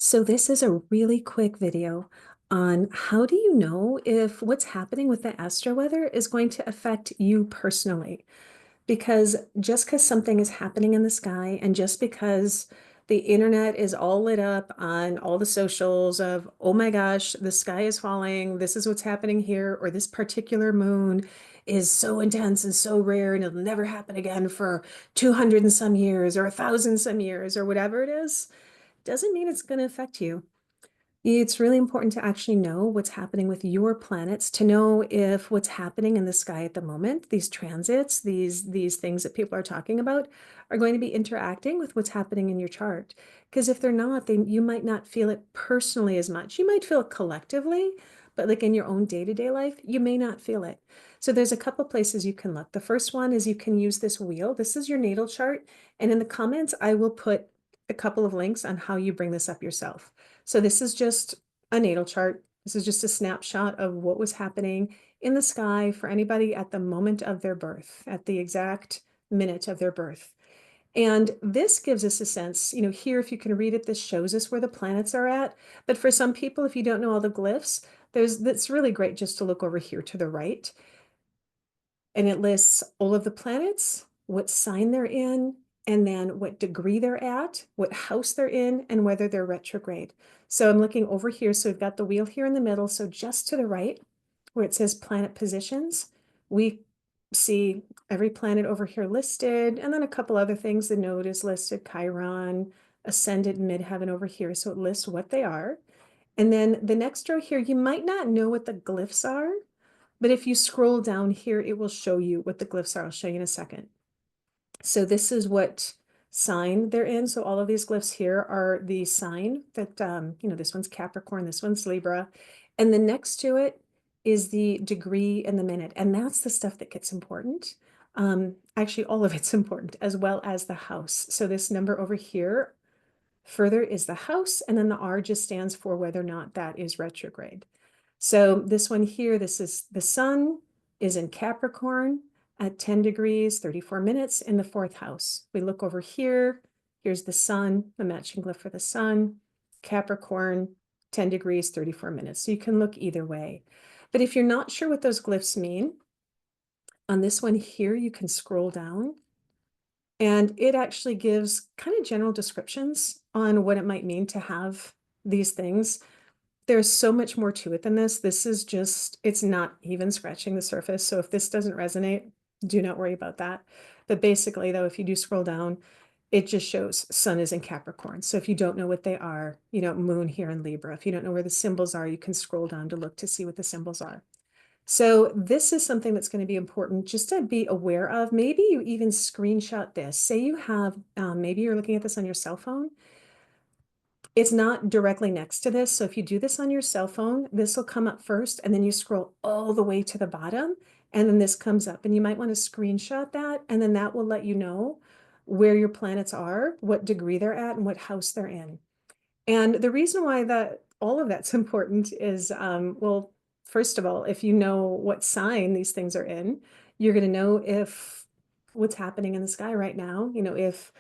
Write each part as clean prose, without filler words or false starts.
So this is a really quick video on how do you know if what's happening with the astro weather is going to affect you personally? Because just because something is happening in the sky and just because the internet is all lit up on all the socials of, oh my gosh, the sky is falling, this is what's happening here, or this particular moon is so intense and so rare and it'll never happen again for 200 and some years or 1,000 some years or whatever it is, doesn't mean it's going to affect you. It's really important to actually know what's happening with your planets, to know if what's happening in the sky at the moment, these transits, these things that people are talking about, are going to be interacting with what's happening in your chart. Because if they're not, then you might not feel it personally as much. You might feel it collectively, but like in your own day-to-day life, you may not feel it. So there's a couple places you can look. The first one is you can use this wheel. This is your natal chart. And in the comments, I will put a couple of links on how you bring this up yourself. So this is just a natal chart. This is just a snapshot of what was happening in the sky for anybody at the moment of their birth, at the exact minute of their birth. And this gives us a sense, here, if you can read it, this shows us where the planets are at. But for some people, if you don't know all the glyphs, that's really great just to look over here to the right. And it lists all of the planets, what sign they're in, and then what degree they're at, what house they're in, and whether they're retrograde. So I'm looking over here. So we've got the wheel here in the middle. So just to the right, where it says planet positions, we see every planet over here listed, and then a couple other things. The node is listed, Chiron, ascendant, midheaven over here. So it lists what they are. And then the next row here, you might not know what the glyphs are, but if you scroll down here, it will show you what the glyphs are. I'll show you in a second. So this is what sign they're in. So all of these glyphs here are the sign that, this one's Capricorn, this one's Libra. And the next to it is the degree and the minute. And that's the stuff that gets important. Actually, all of it's important, as well as the house. So this number over here further is the house, and then the R just stands for whether or not that is retrograde. So this one here, this is the sun is in Capricorn at 10 degrees, 34 minutes in the fourth house. We look over here, here's the sun, the matching glyph for the sun, Capricorn, 10 degrees, 34 minutes. So you can look either way. But if you're not sure what those glyphs mean, on this one here, you can scroll down and it actually gives kind of general descriptions on what it might mean to have these things. There's so much more to it than this. This is just, it's not even scratching the surface. So if this doesn't resonate, do not worry about that. But basically, though, if you do scroll down, it just shows sun is in Capricorn. So if you don't know what they are, moon here in Libra. If you don't know where the symbols are, you can scroll down to look to see what the symbols are. So this is something that's going to be important just to be aware of. Maybe you even screenshot this. Say you have, maybe you're looking at this on your cell phone. It's not directly next to this. So if you do this on your cell phone, this will come up first, and then you scroll all the way to the bottom, and then this comes up. And you might want to screenshot that, and then that will let you know where your planets are, what degree they're at, and what house they're in. And the reason why that all of that's important is, well, first of all, if you know what sign these things are in, you're going to know if what's happening in the sky right now, if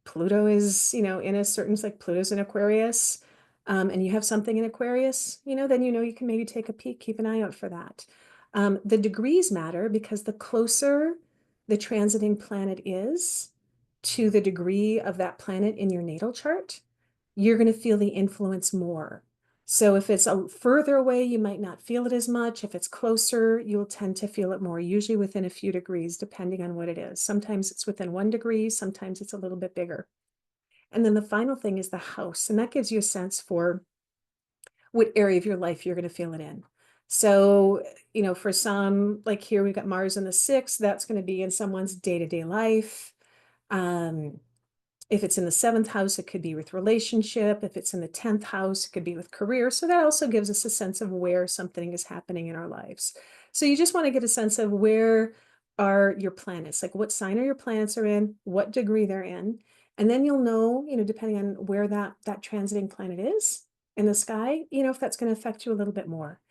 Pluto is, in a certain, like Pluto's in Aquarius, and you have something in Aquarius, then you can maybe take a peek, keep an eye out for that. The degrees matter because the closer the transiting planet is to the degree of that planet in your natal chart, you're going to feel the influence more. So if it's further away, you might not feel it as much. If it's closer, you'll tend to feel it more, usually within a few degrees, depending on what it is. Sometimes it's within 1 degree, sometimes it's a little bit bigger. And then the final thing is the house, and that gives you a sense for what area of your life you're going to feel it in. So, for some, like here, we've got Mars in the 6th, that's going to be in someone's day-to-day life. If it's in the 7th house, it could be with relationship. If it's in the 10th house, it could be with career. So that also gives us a sense of where something is happening in our lives. So you just want to get a sense of where are your planets, like what sign are your planets are in, what degree they're in. And then you'll know, depending on where that transiting planet is in the sky, if that's going to affect you a little bit more.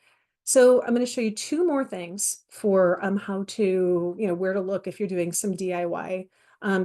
So I'm going to show you 2 more things for how to, where to look if you're doing some DIY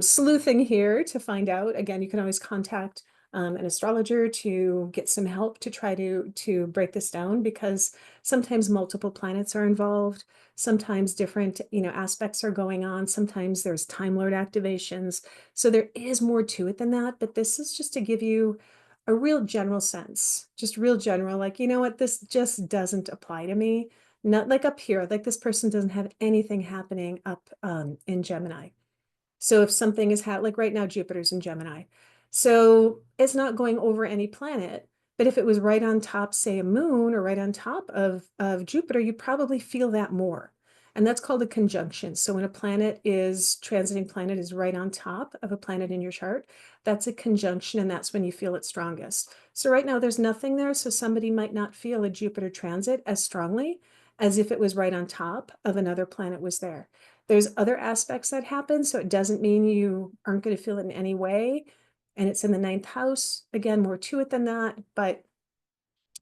sleuthing here to find out. Again, you can always contact an astrologer to get some help to try to break this down, because sometimes multiple planets are involved. Sometimes different, aspects are going on. Sometimes there's Time Lord activations. So there is more to it than that, but this is just to give you a real general sense, just real general, like, you know what, this just doesn't apply to me. Not like up here, like this person doesn't have anything happening up in Gemini. So if something is like right now, Jupiter's in Gemini. So it's not going over any planet. But if it was right on top, say a moon, or right on top of Jupiter, you probably feel that more. And that's called a conjunction. So when a transiting planet is right on top of a planet in your chart, that's a conjunction, and that's when you feel it strongest. So right now there's nothing there. So somebody might not feel a Jupiter transit as strongly as if it was right on top of another planet was there. There's other aspects that happen, so it doesn't mean you aren't going to feel it in any way. And it's in the ninth house. Again, more to it than that, but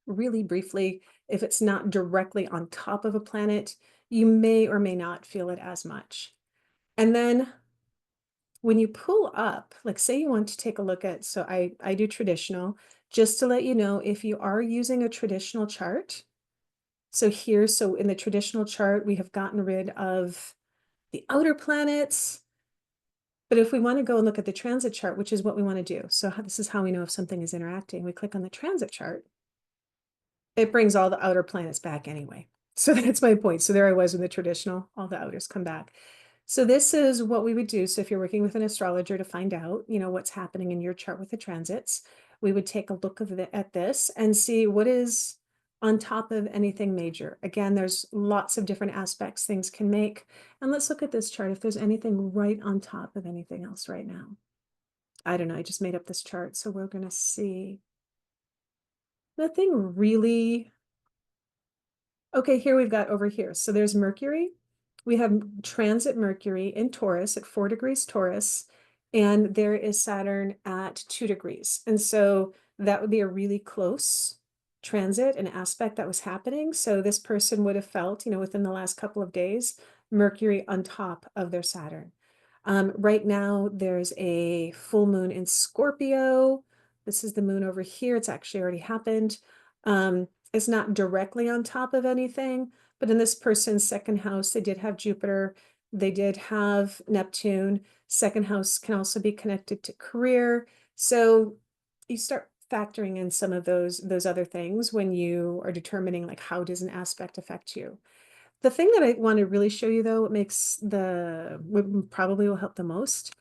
really briefly, if it's not directly on top of a planet, you may or may not feel it as much. And then when you pull up, like say you want to take a look at, so I do traditional, just to let you know, if you are using a traditional chart, so in the traditional chart, we have gotten rid of the outer planets. But if we want to go and look at the transit chart, which is what we want to do, so this is how we know if something is interacting. We click on the transit chart. It brings all the outer planets back anyway. So that's my point. So there I was in the traditional, all the outers come back. So this is what we would do. So if you're working with an astrologer to find out, what's happening in your chart with the transits, we would take a look at this and see what is on top of anything major. Again, there's lots of different aspects things can make. And let's look at this chart if there's anything right on top of anything else right now. I don't know, I just made up this chart, so we're going to see. Nothing really. Okay, here we've got over here. So there's Mercury. We have transit Mercury in Taurus at 4 degrees Taurus, and there is Saturn at 2 degrees. And so that would be a really close transit, an aspect that was happening. So this person would have felt, within the last couple of days, Mercury on top of their Saturn. Right now, there's a full moon in Scorpio. This is the moon over here. It's actually already happened. It's not directly on top of anything, but in this person's second house, they did have Jupiter. They did have Neptune. Second house can also be connected to career. So you start factoring in some of those other things when you are determining, like, how does an aspect affect you? The thing that I want to really show you, though, what probably will help the most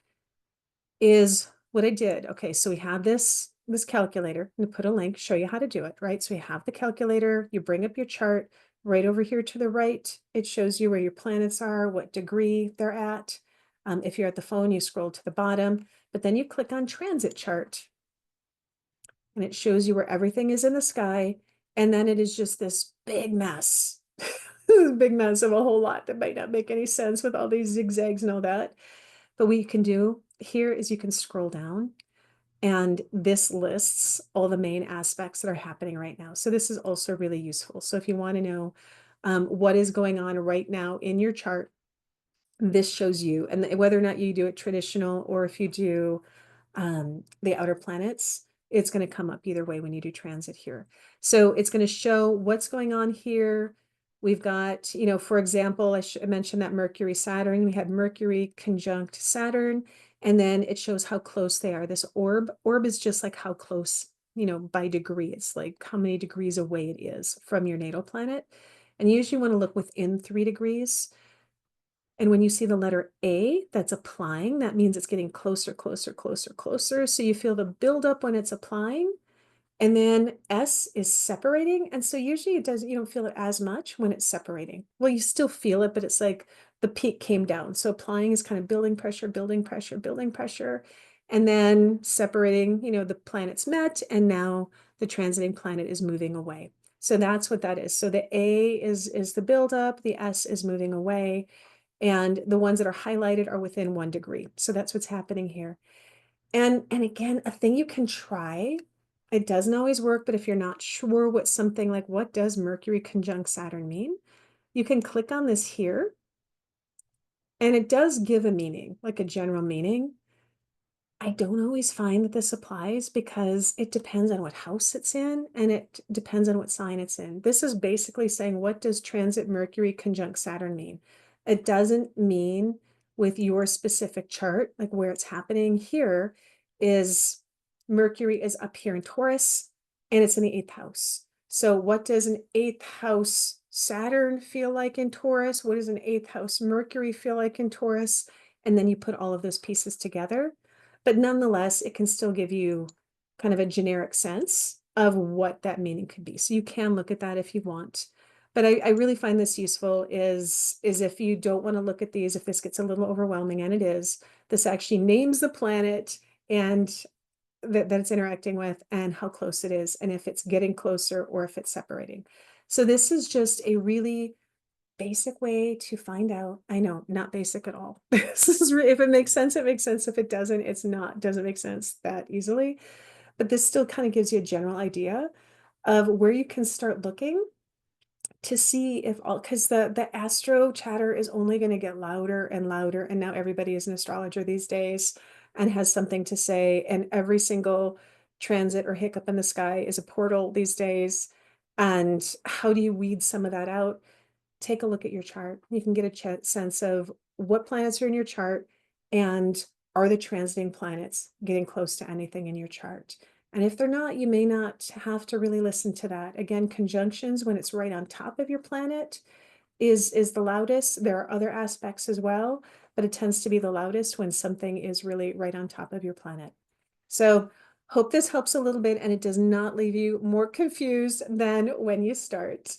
is what I did. Okay, so we have this calculator. I'm going to put a link, show you how to do it, right? So we have the calculator, you bring up your chart right over here to the right. It shows you where your planets are, what degree they're at. If you're at the phone, you scroll to the bottom, but then you click on transit chart and it shows you where everything is in the sky. And then it is just this big mess, big mess of a whole lot that might not make any sense with all these zigzags and all that. But what you can do here is you can scroll down, and this lists all the main aspects that are happening right now. So this is also really useful. So if you want to know what is going on right now in your chart, this shows you, and whether or not you do it traditional or if you do the outer planets, it's going to come up either way when you do transit here. So it's going to show what's going on here. We've got, for example, I mentioned that Mercury Saturn. We had Mercury conjunct Saturn, and then it shows how close they are. This orb is just like how close, by degree. It's like how many degrees away it is from your natal planet. And you usually want to look within 3 degrees. And when you see the letter A that's applying, that means it's getting closer, closer, closer, closer. So you feel the buildup when it's applying. And then S is separating. And so usually you don't feel it as much when it's separating. Well, you still feel it, but it's like the peak came down. So applying is kind of building pressure, building pressure, building pressure. And then separating, the planets met, and now the transiting planet is moving away. So that's what that is. So the A is the buildup, the S is moving away, and the ones that are highlighted are within 1 degree. So that's what's happening here. And again, a thing you can try, it doesn't always work, but if you're not sure what something like, what does Mercury conjunct Saturn mean? You can click on this here, and it does give a meaning, like a general meaning. I don't always find that this applies because it depends on what house it's in and it depends on what sign it's in. This is basically saying, what does transit Mercury conjunct Saturn mean? It doesn't mean with your specific chart, like where it's happening here is Mercury is up here in Taurus and it's in the eighth house. So what does an eighth house Saturn feel like in Taurus? What does an eighth house Mercury feel like in Taurus? And then you put all of those pieces together. But nonetheless, it can still give you kind of a generic sense of what that meaning could be. So you can look at that if you want. But I really find this useful is if you don't want to look at these, if this gets a little overwhelming, and it is, this actually names the planet and that it's interacting with and how close it is, and if it's getting closer or if it's separating. So this is just a really basic way to find out. I know, not basic at all. This is if it makes sense, it makes sense. If it doesn't, it's not, doesn't make sense that easily. But this still kind of gives you a general idea of where you can start looking to see if all, because the astro chatter is only going to get louder and louder. And now everybody is an astrologer these days and has something to say. And every single transit or hiccup in the sky is a portal these days. And how do you weed some of that out? Take a look at your chart. You can get a sense of what planets are in your chart and are the transiting planets getting close to anything in your chart. And if they're not, you may not have to really listen to that. Again, conjunctions when it's right on top of your planet is the loudest. There are other aspects as well, but it tends to be the loudest when something is really right on top of your planet. So hope this helps a little bit and it does not leave you more confused than when you start.